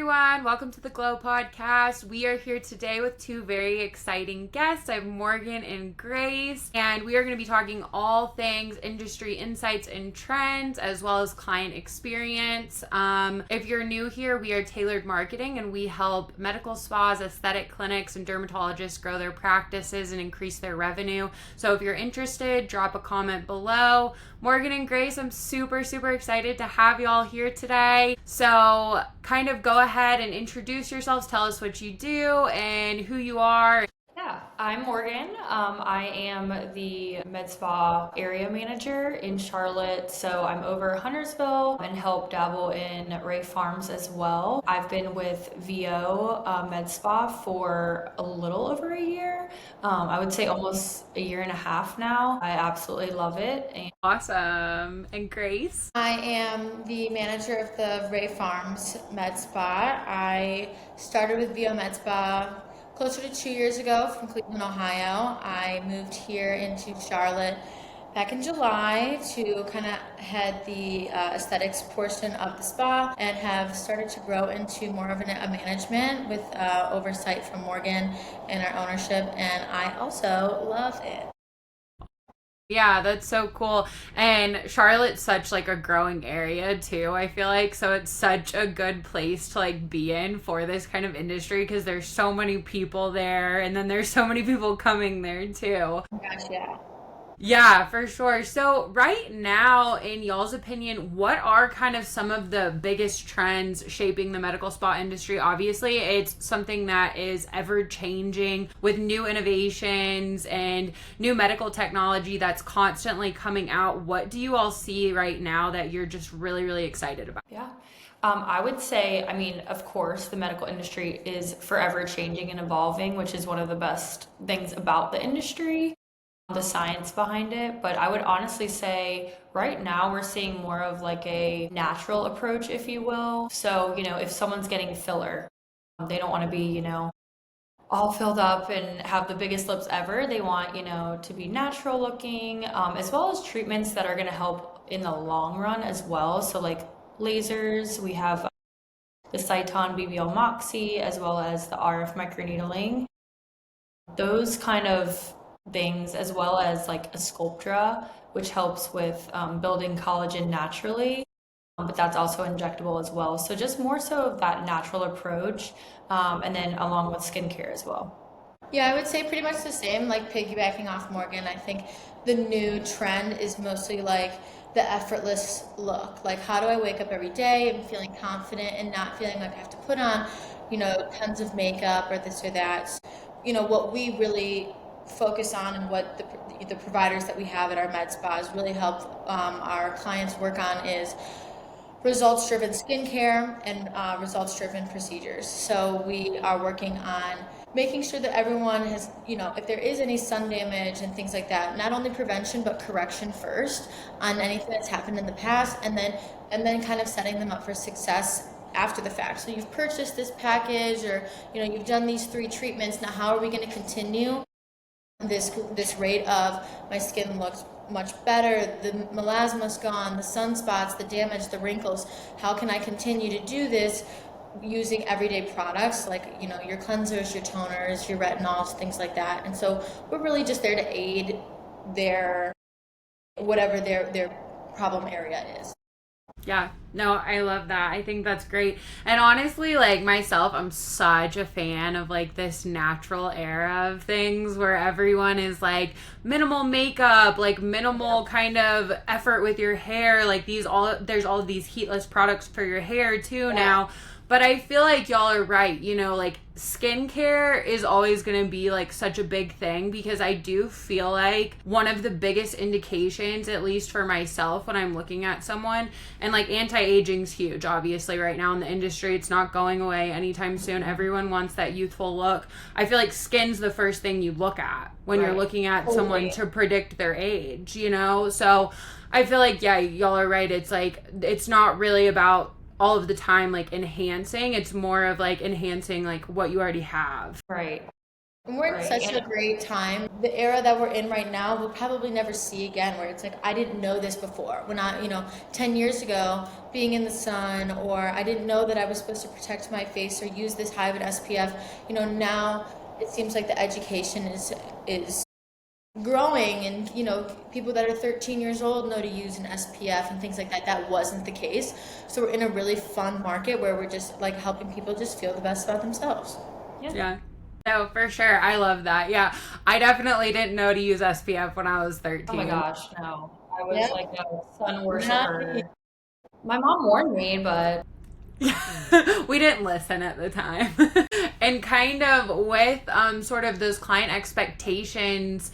everyone. Welcome to the Glow Podcast. We are here today with two very exciting guests. I have Morgan and Grace, and we are going to be talking all things industry insights and trends, as well as client experience. If you're new here, we are Tailored Marketing, and we help medical spas, aesthetic clinics, and dermatologists grow their practices and increase their revenue. So if you're interested, drop a comment below. Morgan and Grace, I'm super excited to have you all here today. So kind of go ahead and introduce yourselves, tell us what you do and who you are. Yeah, I'm Morgan. I am the Med Spa area manager in Charlotte. So I'm over Huntersville and help dabble in Ray Farms as well. I've been with VIO Med Spa for a little over a year. I would say almost a year and a half now. I absolutely love it. Awesome. And Grace? I am the manager of the Ray Farms Med Spa. I started with VIO Med Spa closer to 2 years ago from Cleveland, Ohio. I moved here into Charlotte back in July to kind of head the aesthetics portion of the spa and have started to grow into more of a management with oversight from Morgan and our ownership, and I also love it. Yeah, that's so cool. And Charlotte's such like a growing area too, I feel like. So it's such a good place to like be in for this kind of industry because there's so many people there and then there's so many people coming there too. Oh gosh, yeah. Yeah, for sure. So right now, in y'all's opinion, what are kind of some of the biggest trends shaping the medical spa industry? Obviously, it's something that is ever changing with new innovations and new medical technology that's constantly coming out. What do you all see right now that you're just really excited about? Yeah. I would say, of course, the medical industry is forever changing and evolving, which is one of the best things about the industry, the science behind it. But I would honestly say right now we're seeing more of like a natural approach, if you will. So, if someone's getting filler, they don't want to be, all filled up and have the biggest lips ever. They want, to be natural looking, as well as treatments that are going to help in the long run as well. So like lasers, we have the Cyton BBL Moxie, as well as the RF microneedling. Those kind of things, as well as like a Sculptra, which helps with building collagen naturally, but that's also injectable as well. So just more so of that natural approach, and then along with skincare as well. Yeah, I would say pretty much the same, like piggybacking off Morgan. I think the new trend is mostly like the effortless look. Like, how do I wake up every day and feeling confident and not feeling like I have to put on, tons of makeup or this or that. What we really focus on and what the providers that we have at our med spas really help our clients work on is results-driven skincare and results-driven procedures. So we are working on making sure that everyone has, if there is any sun damage and things like that, not only prevention but correction first on anything that's happened in the past, and then kind of setting them up for success after the fact. So you've purchased this package, or you've done these 3 treatments. Now how are we going to continue this rate of my skin looks much better, the melasma's gone, the sunspots, the damage, the wrinkles? How can I continue to do this using everyday products like your cleansers, your toners, your retinols, things like that? And so we're really just there to aid their whatever their problem area is. Yeah, no, I love that. I think that's great. And honestly, like myself, I'm such a fan of like this natural era of things where everyone is like minimal makeup, like minimal kind of effort with your hair. Like there's all of these heatless products for your hair too now. But I feel like y'all are right, like skincare is always going to be like such a big thing, because I do feel like one of the biggest indications, at least for myself when I'm looking at someone, and like anti-aging's huge obviously right now in the industry. It's not going away anytime soon. Everyone wants that youthful look. I feel like skin's the first thing you look at when you're looking at someone to predict their age, So I feel like, yeah, y'all are right. It's like, it's not really about all of the time like enhancing. It's more of like enhancing like what you already have. Right. And we're in right? such a And great time. The era that we're in right now, we'll probably never see again, where it's like, I didn't know this before. When 10 years ago, being in the sun, or I didn't know that I was supposed to protect my face or use this high of an SPF, now it seems like the education is growing, and people that are 13 years old know to use an SPF and things like that. That wasn't the case. So we're in a really fun market where we're just like helping people just feel the best about themselves. Yeah. No, for sure. I love that. Yeah. I definitely didn't know to use SPF when I was oh my 13. gosh, no, I was Yeah. like a sun Not me. worshiper. My mom warned me, but We didn't listen at the time. And kind of with sort of those client expectations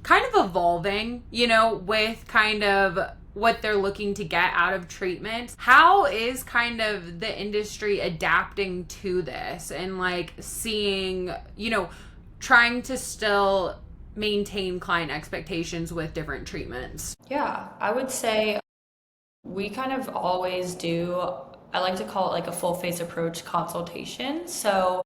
kind of evolving, with kind of what they're looking to get out of treatment. How is kind of the industry adapting to this and like seeing, trying to still maintain client expectations with different treatments? yeah, I would say we kind of always do, I like to call it like a full face approach consultation. So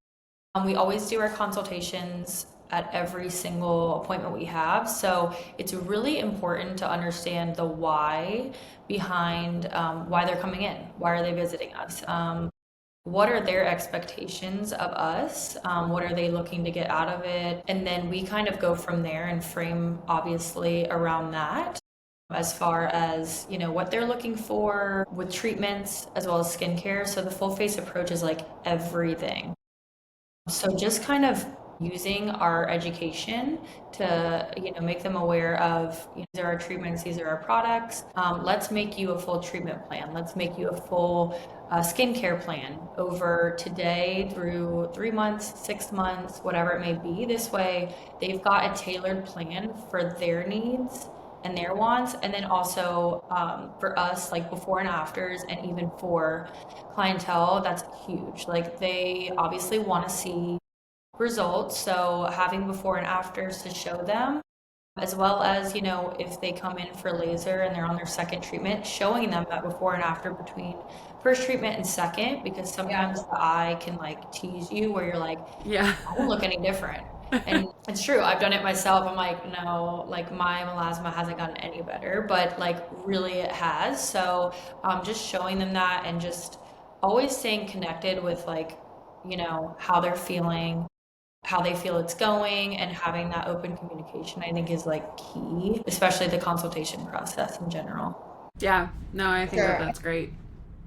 we always do our consultations at every single appointment we have. So it's really important to understand the why behind why they're coming in. Why are they visiting us? What are their expectations of us? What are they looking to get out of it? And then we kind of go from there and frame obviously around that as far as what they're looking for with treatments as well as skincare. So the full face approach is like everything. So just kind of using our education to, make them aware of these are our treatments, these are our products. Let's make you a full treatment plan. Let's make you a full skincare plan over today through 3 months, 6 months, whatever it may be. This way, they've got a tailored plan for their needs and their wants, and then also for us, like before and afters, and even for clientele, that's huge. Like they obviously want to see results, so having before and afters to show them, as well as if they come in for laser and they're on their second treatment, showing them that before and after between first treatment and second, because sometimes the eye can like tease you where you're like, Yeah. I don't look any different. And it's true, I've done it myself. I'm like, no, like my melasma hasn't gotten any better, but like really it has. So just showing them that and just always staying connected with like, how they're feeling, how they feel it's going, and having that open communication, I think is like key, especially the consultation process in general. Yeah. No, I think that Sure. that's great.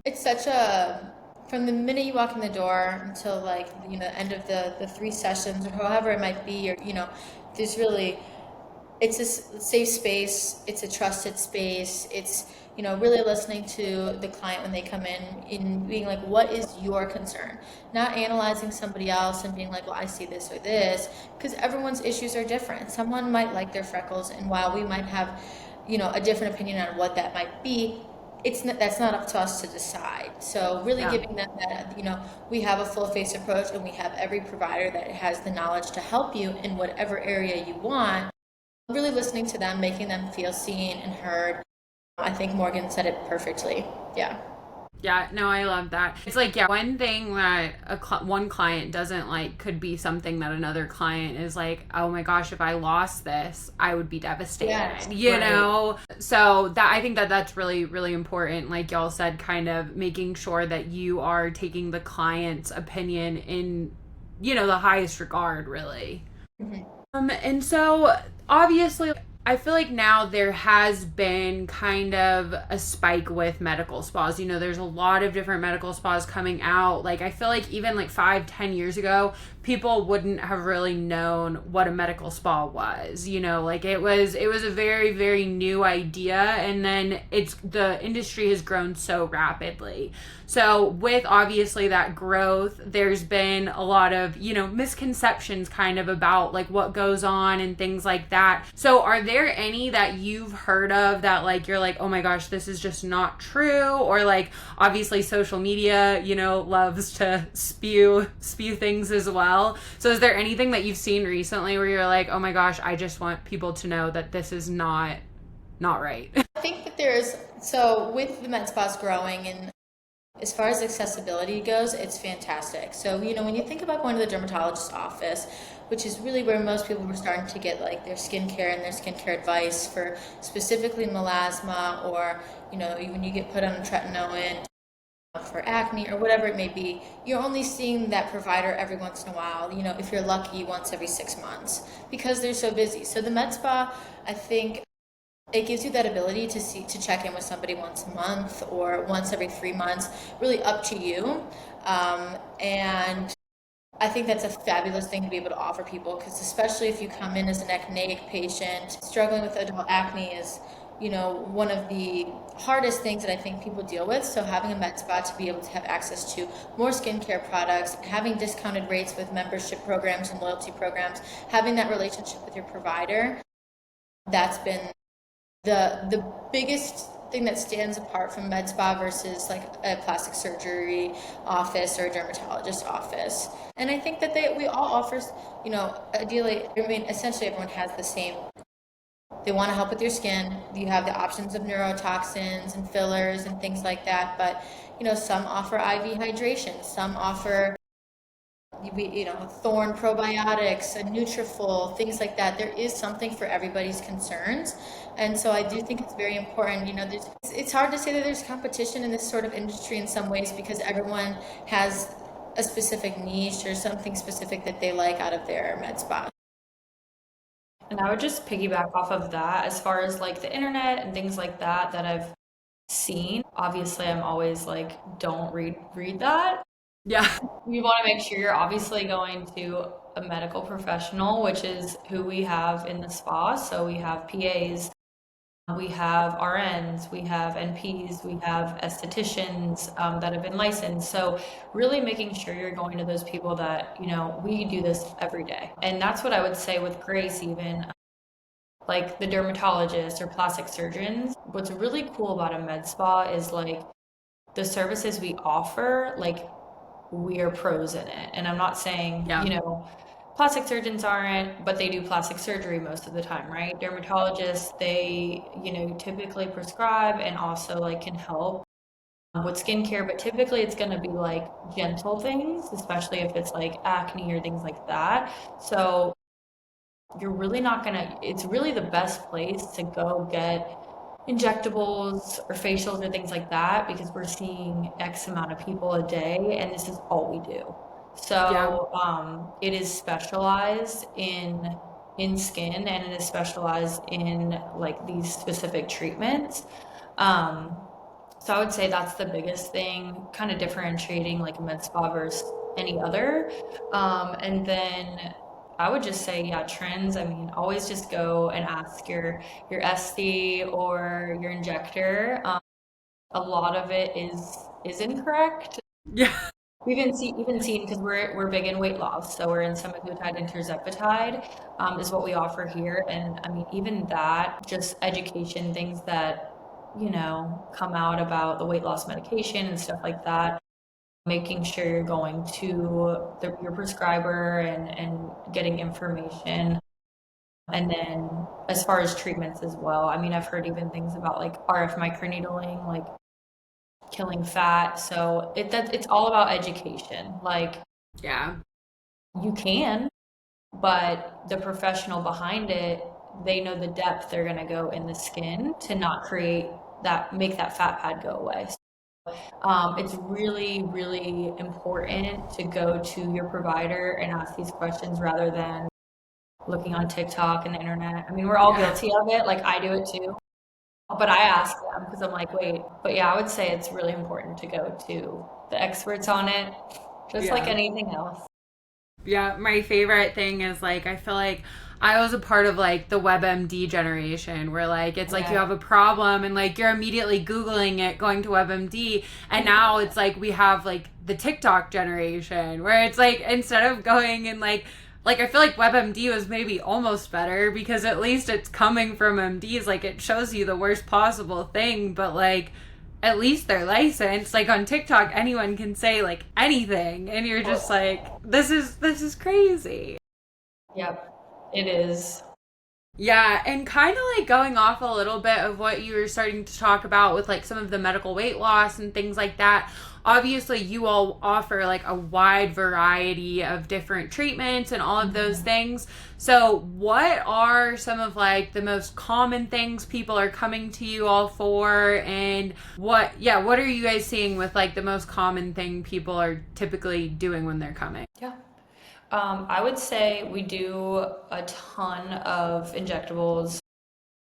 It's such a, from the minute you walk in the door until like, the end of the three sessions or however it might be, or, there's really, it's a safe space, it's a trusted space, it's, really listening to the client when they come in being like, what is your concern? Not analyzing somebody else and being like, well, I see this or this, because everyone's issues are different. Someone might like their freckles, and while we might have, a different opinion on what that might be, that's not up to us to decide. So really Yeah. giving them that, we have a full face approach, and we have every provider that has the knowledge to help you in whatever area you want. Really listening to them, making them feel seen and heard. I think Morgan said it perfectly. Yeah. Yeah, no, I love that. It's like, yeah, one thing that one client doesn't like could be something that another client is like, oh my gosh, if I lost this, I would be devastated. Yes, Right. So that I think that that's really, really important. Like y'all said, kind of making sure that you are taking the client's opinion in, the highest regard, really. Mm-hmm. And so obviously, I feel like now there has been kind of a spike with medical spas. There's a lot of different medical spas coming out. Like, I feel like even like 5-10 years ago, people wouldn't have really known what a medical spa was. Like it was a very, very new idea, and then the industry has grown so rapidly. So with obviously that growth, there's been a lot of, misconceptions kind of about like what goes on and things like that. So are there any that you've heard of that like you're like, oh my gosh, this is just not true? Or like obviously social media, loves to spew things as well. So is there anything that you've seen recently where you're like, oh my gosh, I just want people to know that this is not right? I think that so with the med spas growing, and As far as accessibility goes, it's fantastic. So, when you think about going to the dermatologist's office, which is really where most people were starting to get like their skincare and their skincare advice for specifically melasma, or, when you get put on a tretinoin for acne or whatever it may be, you're only seeing that provider every once in a while, if you're lucky, once every 6 months because they're so busy. So the med spa, I think, it gives you that ability to check in with somebody once a month or once every 3 months, really up to you. And I think that's a fabulous thing to be able to offer people, because especially if you come in as an acneic patient, struggling with adult acne is, one of the hardest things that I think people deal with. So having a med spa to be able to have access to more skincare products, having discounted rates with membership programs and loyalty programs, having that relationship with your provider, that's been the biggest thing that stands apart from med spa versus like a plastic surgery office or a dermatologist office. And I think that we all offers, ideally, I mean, essentially everyone has the same. They want to help with your skin. You have the options of neurotoxins and fillers and things like that. But, some offer IV hydration. Some offer Thorn probiotics, a Nutrafol, things like that. There is something for everybody's concerns. And so I do think it's very important. It's hard to say that there's competition in this sort of industry in some ways, because everyone has a specific niche or something specific that they like out of their med spa. And I would just piggyback off of that as far as like the internet and things like that I've seen. Obviously, I'm always like, don't read that. Yeah. You want to make sure you're obviously going to a medical professional, which is who we have in the spa. So we have PAs, we have RNs, we have NPs, we have estheticians that have been licensed. So really making sure you're going to those people that, we do this every day. And that's what I would say with Grace, even like the dermatologists or plastic surgeons. What's really cool about a med spa is like the services we offer, like we are pros in it. And I'm not saying, Yeah. plastic surgeons aren't, but they do plastic surgery most of the time, right? Dermatologists, they, typically prescribe and also like can help with skincare, but typically it's going to be like gentle things, especially if it's like acne or things like that. So you're really not going to, it's really the best place to go get injectables or facials or things like that, because we're seeing X amount of people a day and this is all we do. Yeah. So it is specialized in skin, and it is specialized in like these specific treatments. Um, so I would say that's the biggest thing, kind of differentiating like a med spa versus any other. And then I would just say, yeah, trends. I mean, always just go and ask your SD or your injector. A lot of it is incorrect. Yeah. We've even seen, because we're big in weight loss, so we're in semaglutide and tirzepatide is what we offer here. And I mean, even that, just education, things that come out about the weight loss medication and stuff like that, making sure you're going to your prescriber and getting information. And then as far as treatments as well, I mean, I've heard even things about like RF microneedling, like killing fat. So it's all about education. Like Yeah. you can, but the professional behind it, they know the depth they're going to go in the skin to not make that fat pad go away. It's really, really important to go to your provider and ask these questions rather than looking on TikTok and the internet. I mean, we're all guilty of it. Like I do it too. But I ask them because I'm like, wait. But yeah, I would say it's really important to go to the experts on it, just like Yeah. anything else. Yeah, my favorite thing is like I feel like I was a part of like the WebMD generation where like it's like you Yeah. have a problem and like you're immediately Googling it, going to WebMD, and now it's like we have like the TikTok generation where it's like instead of going and like I feel like WebMD was maybe almost better because at least it's coming from MDs, like it shows you the worst possible thing, but like at least they're licensed. Like on TikTok, anyone can say like anything, and you're just like, this is crazy. Yep, it is. Yeah, and kind of like going off a little bit of what you were starting to talk about with like some of the medical weight loss and things like that. obviously you all offer like a wide variety of different treatments and all of those things. So what are some of like the most common things people are coming to you all for, and what are you guys seeing with like the most common thing people are typically doing when they're coming? Yeah. I would say we do a ton of injectables,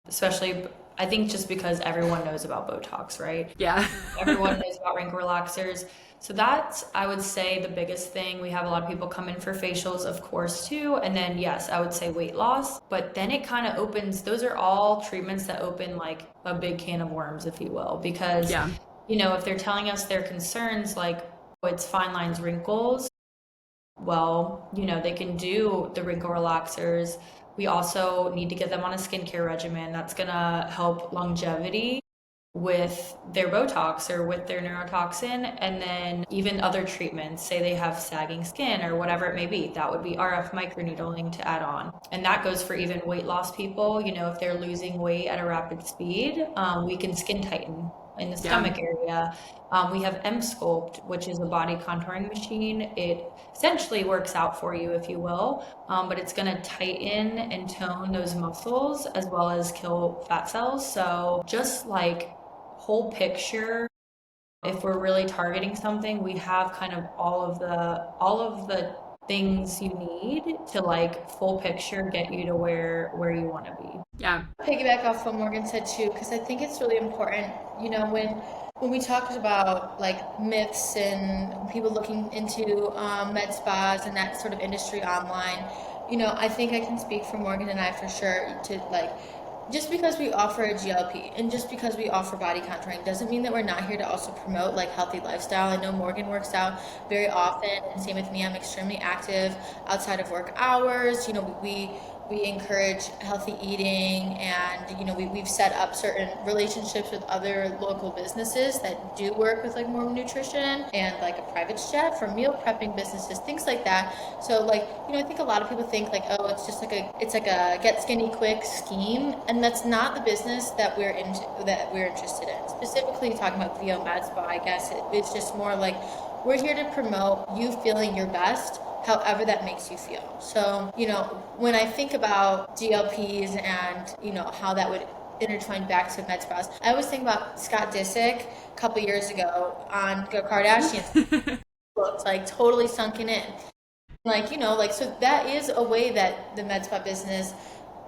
especially I think just because everyone knows about Botox, right? Yeah. Everyone knows about wrinkle relaxers. So that's, I would say, the biggest thing. We have a lot of people come in for facials, of course, too. And then, yes, I would say weight loss. But then it kind of opens, those are all treatments that open like a big can of worms, if you will. Because, Yeah. if they're telling us their concerns, like, oh, it's fine lines, wrinkles, well, they can do the wrinkle relaxers. We also need to get them on a skincare regimen that's going to help longevity with their Botox or with their neurotoxin, and then even other treatments, say they have sagging skin or whatever it may be, that would be RF microneedling to add on. And that goes for even weight loss people. If they're losing weight at a rapid speed, we can skin tighten in the stomach area. We have M-Sculpt, which is a body contouring machine. It essentially works out for you, if you will, but it's going to tighten and tone those muscles as well as kill fat cells. So just like whole picture, if we're really targeting something, we have kind of all of the things you need to like full picture get you to where you want to be. Yeah. Piggyback off what Morgan said too, because I think it's really important, when we talked about like myths and people looking into med spas and that sort of industry online, I think I can speak for Morgan and I for sure to like, just because we offer a GLP and just because we offer body contouring doesn't mean that we're not here to also promote like healthy lifestyle. I know Morgan works out very often, and same with me. I'm extremely active outside of work hours. We encourage healthy eating, and we've set up certain relationships with other local businesses that do work with like more nutrition and like a private chef or meal prepping businesses, things like that. So like I think a lot of people think like, oh, it's just like a get skinny quick scheme, and that's not the business that we're interested in. Specifically talking about VIO Med Spa, I guess it's just more like we're here to promote you feeling your best however that makes you feel. So, when I think about GLPs and, how that would intertwine back to med spas, I always think about Scott Disick a couple years ago on the Kardashians. Looked like totally sunken in. So that is a way that the med spa business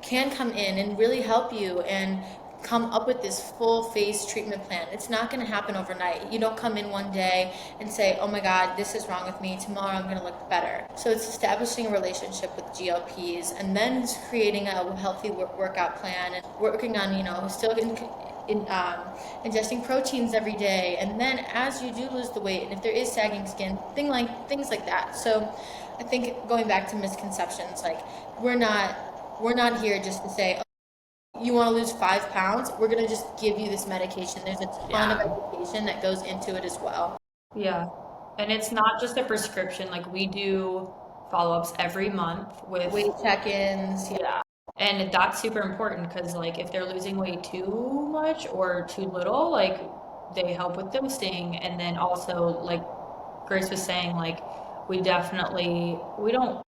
can come in and really help you and come up with this full face treatment plan. It's not going to happen overnight. You don't come in one day and say, oh my God, this is wrong with me. Tomorrow I'm going to look better. So it's establishing a relationship with GLPs and then creating a healthy workout plan and working on, still ingesting proteins every day. And then as you do lose the weight, and if there is sagging skin, things like that. So I think going back to misconceptions, like we're not here just to say, you want to lose 5 pounds, we're going to just give you this medication. There's a ton of education that goes into it as well. Yeah. And it's not just a prescription. Like we do follow-ups every month with weight check-ins. Yeah. And that's super important because like if they're losing weight too much or too little, like they help with dosing. And then also like Grace was saying, like we don't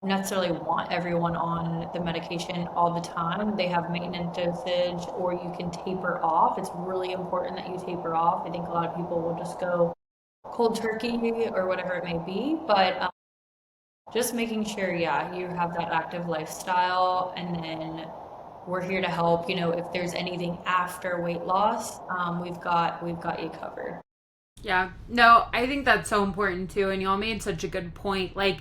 necessarily want everyone on the medication all the time. They have maintenance dosage, or you can taper off. It's really important that you taper off. I think a lot of people will just go cold turkey or whatever it may be, but just making sure, you have that active lifestyle, and then we're here to help. If there's anything after weight loss, we've got you covered. Yeah, no, I think that's so important too, and y'all made such a good point. Like,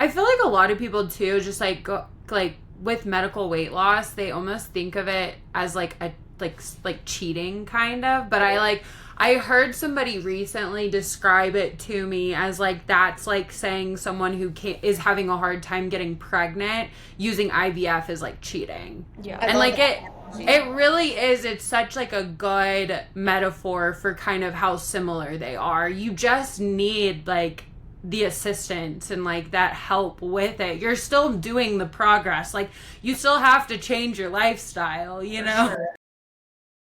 I feel like a lot of people too, just like go, like with medical weight loss, they almost think of it as like a like cheating kind of. But I heard somebody recently describe it to me as like that's like saying someone who is having a hard time getting pregnant using IVF is like cheating. Yeah, and like it really is. It's such like a good metaphor for kind of how similar they are. You just need like the assistance and like that help with it. You're still doing the progress. Like you still have to change your lifestyle, Sure.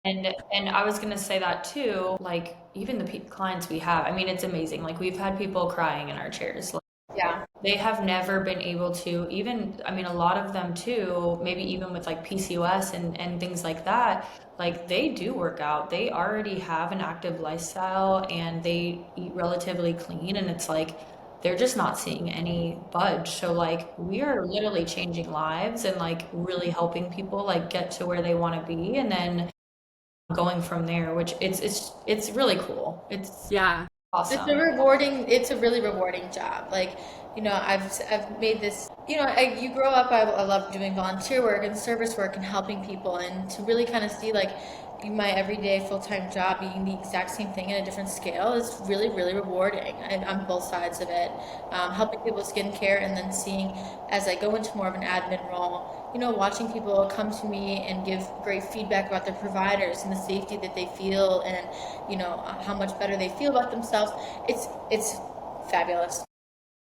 And I was gonna say that too, like, even the clients we have, I mean, it's amazing. Like we've had people crying in our chairs. Yeah. They have never been able to even, I mean, a lot of them too, maybe even with like PCOS and things like that, like they do work out. They already have an active lifestyle and they eat relatively clean, and it's like they're just not seeing any budge. So like we are literally changing lives and like really helping people like get to where they want to be, and then going from there, which it's really cool. It's Yeah. awesome. It's a really rewarding job. Like, I've made this, you grow up, I love doing volunteer work and service work and helping people, and to really kind of see like my everyday full-time job being the exact same thing at a different scale is really, really rewarding on both sides of it. Helping people with skincare, and then seeing as I go into more of an admin role, watching people come to me and give great feedback about their providers and the safety that they feel, and how much better they feel about themselves. It's fabulous.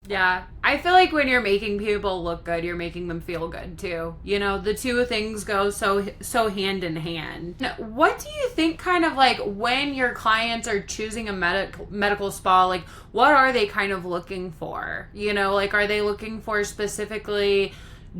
Yeah. I feel like when you're making people look good, you're making them feel good too. The two things go so hand in hand. Now, what do you think kind of like when your clients are choosing a medical spa, like what are they kind of looking for? Like are they looking for specifically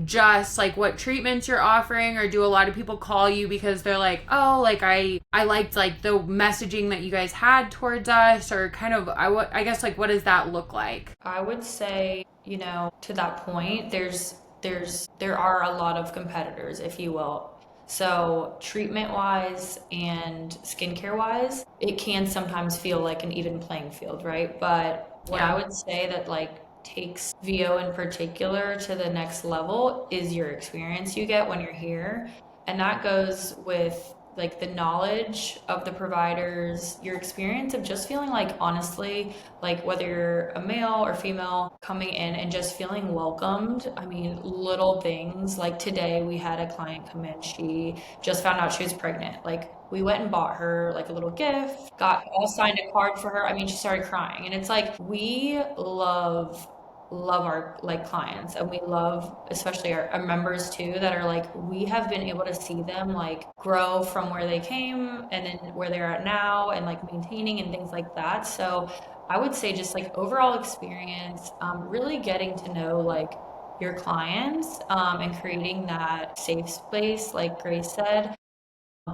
just like what treatments you're offering, or do a lot of people call you because they're like, oh, like I liked like the messaging that you guys had towards us, or kind of I guess like what does that look like? I would say, to that point, there are a lot of competitors, if you will. So treatment wise and skincare wise, it can sometimes feel like an even playing field, right? But what I would say that like takes VO in particular to the next level is your experience you get when you're here. And that goes with like the knowledge of the providers, your experience of just feeling like honestly, like whether you're a male or female coming in and just feeling welcomed. I mean, little things like today we had a client come in, she just found out she was pregnant. Like we went and bought her like a little gift, got all signed a card for her. I mean, she started crying, and it's like we love our like clients, and we love especially our members too, that are like we have been able to see them like grow from where they came and then where they're at now, and like maintaining and things like that. So I would say just like overall experience, really getting to know like your clients, and creating that safe space like Grace said,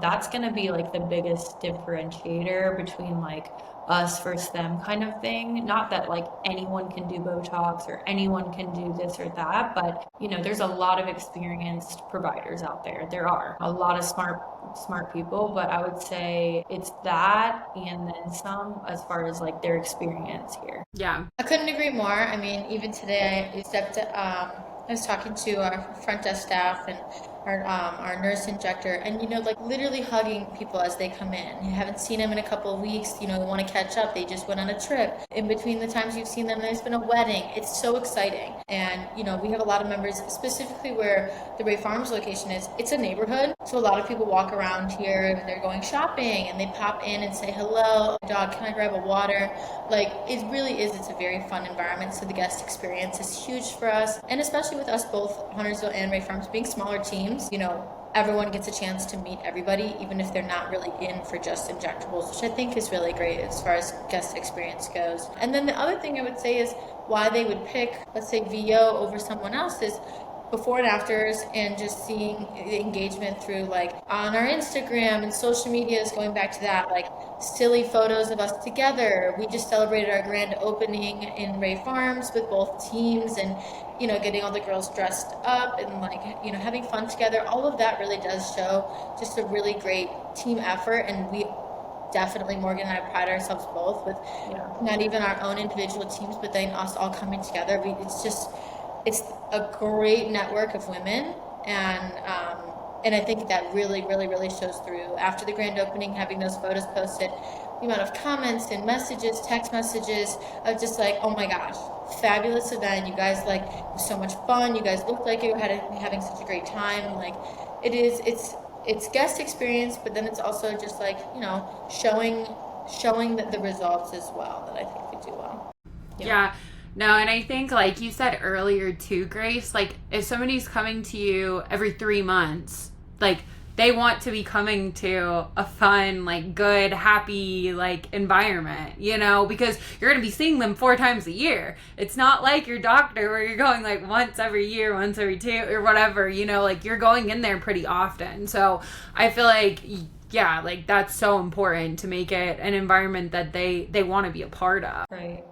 that's going to be like the biggest differentiator between like us versus them kind of thing. Not that like anyone can do Botox or anyone can do this or that, but there's a lot of experienced providers out there. There are a lot of smart people, but I would say it's that and then some as far as like their experience here. Yeah. I couldn't agree more. I mean, even today I was talking to our front desk staff and our nurse injector, and like literally hugging people as they come in. You haven't seen them in a couple of weeks, want to catch up. They just went on a trip. In between the times you've seen them, there's been a wedding. It's so exciting. And we have a lot of members, specifically where the Ray Farms location is. It's a neighborhood, so a lot of people walk around here and they're going shopping, and they pop in and say hello, dog, can I grab a water? Like it really is. It's a very fun environment. So the guest experience is huge for us, and especially with us both, Huntersville and Ray Farms, being smaller teams. Everyone gets a chance to meet everybody, even if they're not really in for just injectables, which I think is really great as far as guest experience goes. And then the other thing I would say is why they would pick, let's say, VO over someone else is before and afters, and just seeing the engagement through like on our Instagram and social media is going back to that, like silly photos of us together. We just celebrated our grand opening in Ray Farms with both teams, and getting all the girls dressed up and like having fun together. All of that really does show just a really great team effort, and we definitely, Morgan and I pride ourselves both with not even our own individual teams, but then us all coming together. It's a great network of women, and I think that really, really, really shows through. After the grand opening, having those photos posted, the amount of comments and messages, text messages of just like, oh my gosh, fabulous event. You guys, like, it was so much fun. You guys looked like you were having such a great time. Like, it's guest experience, but then it's also just like, showing the results as well, that I think we do well. Yeah. No, and I think like you said earlier too, Grace, like if somebody's coming to you every 3 months, like they want to be coming to a fun, like good, happy, like environment, you know, because you're going to be seeing them 4 times a year. It's not like your doctor where you're going like once every year, once every 2 or whatever, you know, like you're going in there pretty often. So I feel like, yeah, like that's so important to make it an environment that they want to be a part of. Right.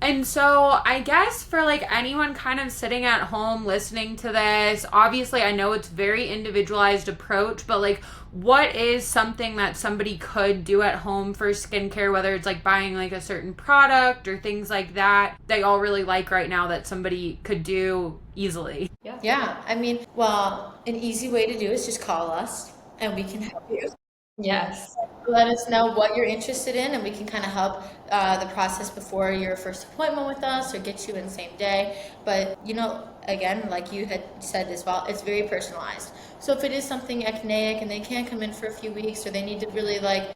And so I guess for like anyone kind of sitting at home listening to this, obviously I know it's very individualized approach, but like what is something that somebody could do at home for skincare, whether it's like buying like a certain product or things like that they all really like right now that somebody could do easily? Yeah. I mean, well, an easy way to do is just call us and we can help you. Yes. Let us know what you're interested in, and we can kind of help the process before your first appointment with us or get you in the same day. But, you know, again, like you had said as well, it's very personalized. So if it is something acneic and they can't come in for a few weeks, or they need to really like,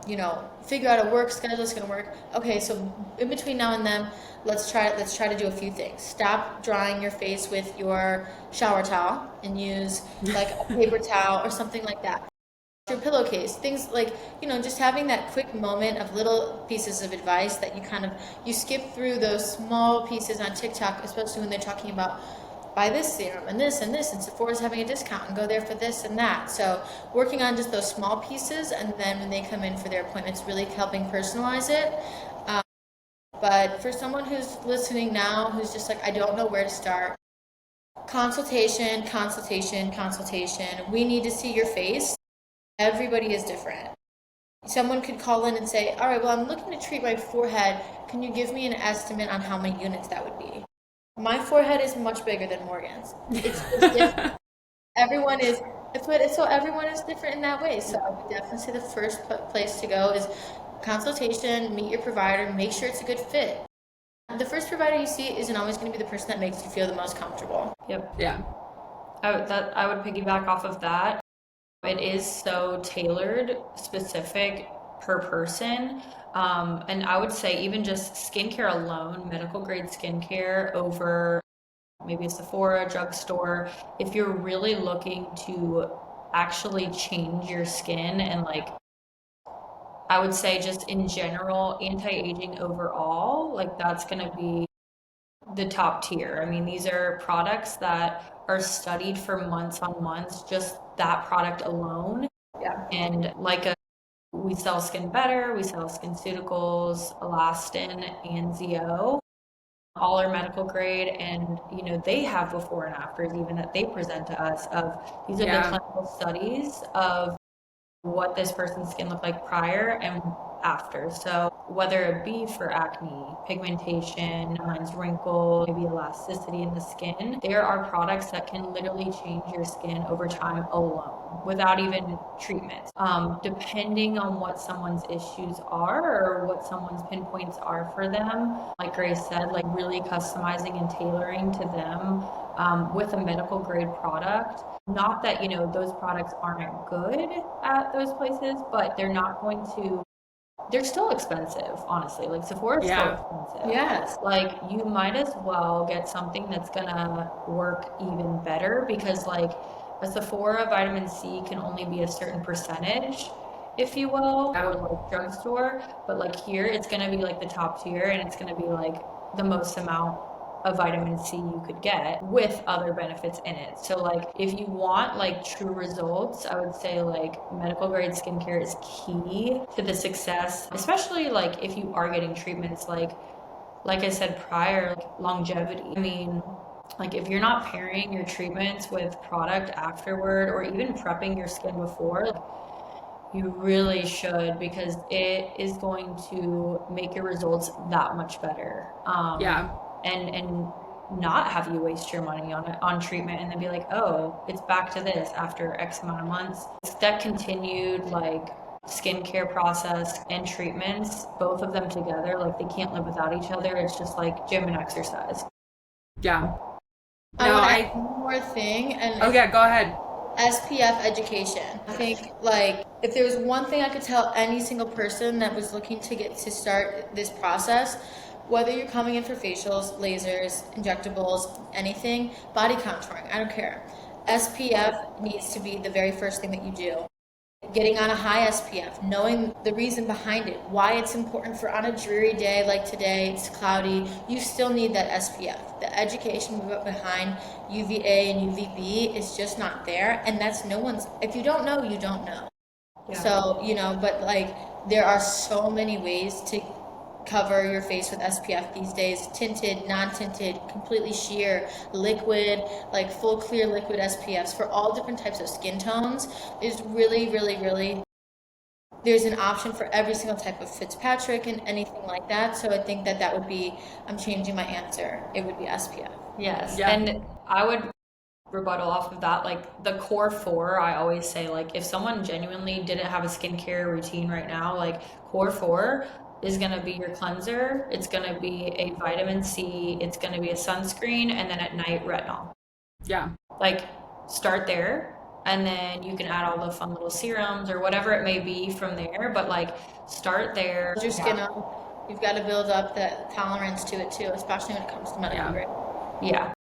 you know, figure out a work schedule that's going to work. Okay, so in between now and then, let's try to do a few things. Stop drying your face with your shower towel and use like a paper towel or something like that. Your pillowcase, things like, you know, just having that quick moment of little pieces of advice that you skip through those small pieces on TikTok, especially when they're talking about buy this serum and this and Sephora's having a discount and go there for this and that. So working on just those small pieces, and then when they come in for their appointments, really helping personalize it. But for someone who's listening now, who's just like, I don't know where to start, consultation. We need to see your face. Everybody is different. Someone could call in and say, all right, well, I'm looking to treat my forehead. Can you give me an estimate on how many units that would be? My forehead is much bigger than Morgan's. It's different. Everyone is different in that way. So I would definitely say the first place to go is consultation, meet your provider, make sure it's a good fit. The first provider you see isn't always going to be the person that makes you feel the most comfortable. Yep. Yeah. I would piggyback off of that. It is so tailored, specific per person. And I would say even just skincare alone, medical grade skincare over maybe a Sephora, drugstore, if you're really looking to actually change your skin and like, I would say just in general, anti-aging overall, like that's going to be the top tier. I mean, these are products that are studied for months on months, just that product alone. Yeah. And we sell Skin Better, we sell SkinCeuticals, Elastin, and ZO. All are medical grade, and you know they have before and afters even that they present to us of these are the clinical studies of what this person's skin looked like prior and after. So whether it be for acne, pigmentation, lines, wrinkle, maybe elasticity in the skin, there are products that can literally change your skin over time alone without even treatment. Depending on what someone's issues are or what someone's pinpoints are for them, like Grace said, like really customizing and tailoring to them with a medical grade product. Not that, you know, those products aren't good at those places, but they're not going to, they're still expensive, honestly. Like Sephora's still expensive. Yes. Like you might as well get something that's gonna work even better, because like a Sephora vitamin C can only be a certain percentage, if you will, or like drugstore. But like here, it's gonna be like the top tier, and it's gonna be like the most amount of vitamin C you could get with other benefits in it. So like if you want like true results, I would say like medical grade skincare is key to the success, especially like if you are getting treatments like I said prior, like longevity. I mean, like if you're not pairing your treatments with product afterward or even prepping your skin before, like, you really should, because it is going to make your results that much better. And not have you waste your money on treatment and then be like, oh, it's back to this after X amount of months. It's that continued like skincare process and treatments, both of them together, like they can't live without each other. It's just like gym and exercise. Yeah. I want to add one more thing. And go ahead. SPF education. I think like if there was one thing I could tell any single person that was looking to start this process, whether you're coming in for facials, lasers, injectables, anything, body contouring, I don't care. SPF needs to be the very first thing that you do. Getting on a high SPF, knowing the reason behind it, why it's important for on a dreary day like today, it's cloudy, you still need that SPF. The education behind UVA and UVB is just not there, and that's no one's, if you don't know, you don't know. Yeah. So, but like there are so many ways to cover your face with SPF these days. Tinted, non-tinted, completely sheer, liquid, like full clear liquid SPFs for all different types of skin tones. There's really, there's an option for every single type of Fitzpatrick and anything like that. So I think that would be, I'm changing my answer. It would be SPF. Yes. Yeah. And I would rebuttal off of that, like the core four, I always say, like if someone genuinely didn't have a skincare routine right now, like core four is going to be your cleanser, it's going to be a vitamin C, it's going to be a sunscreen, and then at night retinol. Yeah. Like start there, and then you can add all the fun little serums or whatever it may be from there, but like start there. Your skin up. You've got to build up the tolerance to it too, especially when it comes to medical grade. Yeah.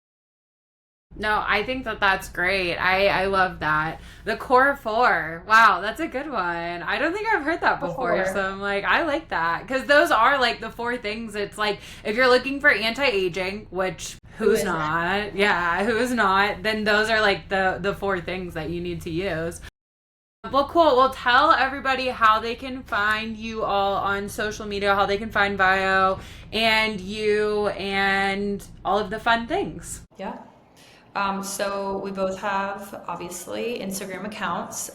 No, I think that's great. I love that. The core four. Wow, that's a good one. I don't think I've heard that before. So I'm like, I like that. Because those are like the four things. It's like, if you're looking for anti-aging, which who's not? Yeah, who's not? Then those are like the four things that you need to use. Well, cool. Well, tell everybody how they can find you all on social media, how they can find VIO and you and all of the fun things. Yeah. So we both have, obviously, Instagram accounts.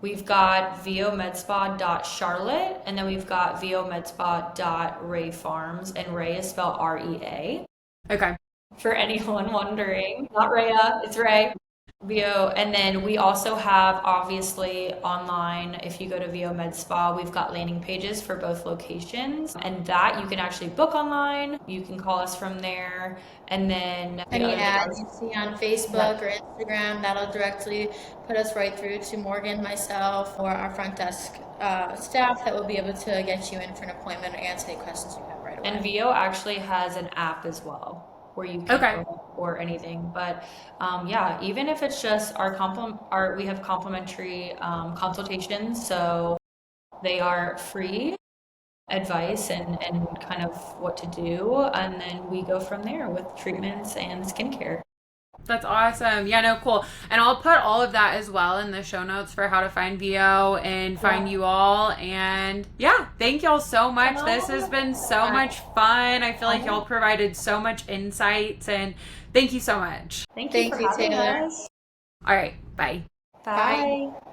We've got viomedspa.charlotte, and then we've got viomedspa.rayfarms, and Ray is spelled REA. Okay. For anyone wondering, not Rhea, it's Ray. VIO, and then we also have, obviously, online, if you go to VIO Med Spa, we've got landing pages for both locations, and that you can actually book online. You can call us from there, and then any ads you see on Facebook or Instagram, that'll directly put us right through to Morgan, myself, or our front desk staff that will be able to get you in for an appointment or answer any questions you have right away. And VIO actually has an app as well, where you can or anything, but yeah, even if it's just we have complimentary consultations, so they are free advice and kind of what to do, and then we go from there with treatments and skincare. That's awesome. Yeah, no, cool. And I'll put all of that as well in the show notes for how to find VIO and find you all. And yeah, thank y'all so much. This has been so much fun. I feel like y'all provided so much insights, and thank you so much. Thank you for having Taylor. us. All right. Bye. Bye.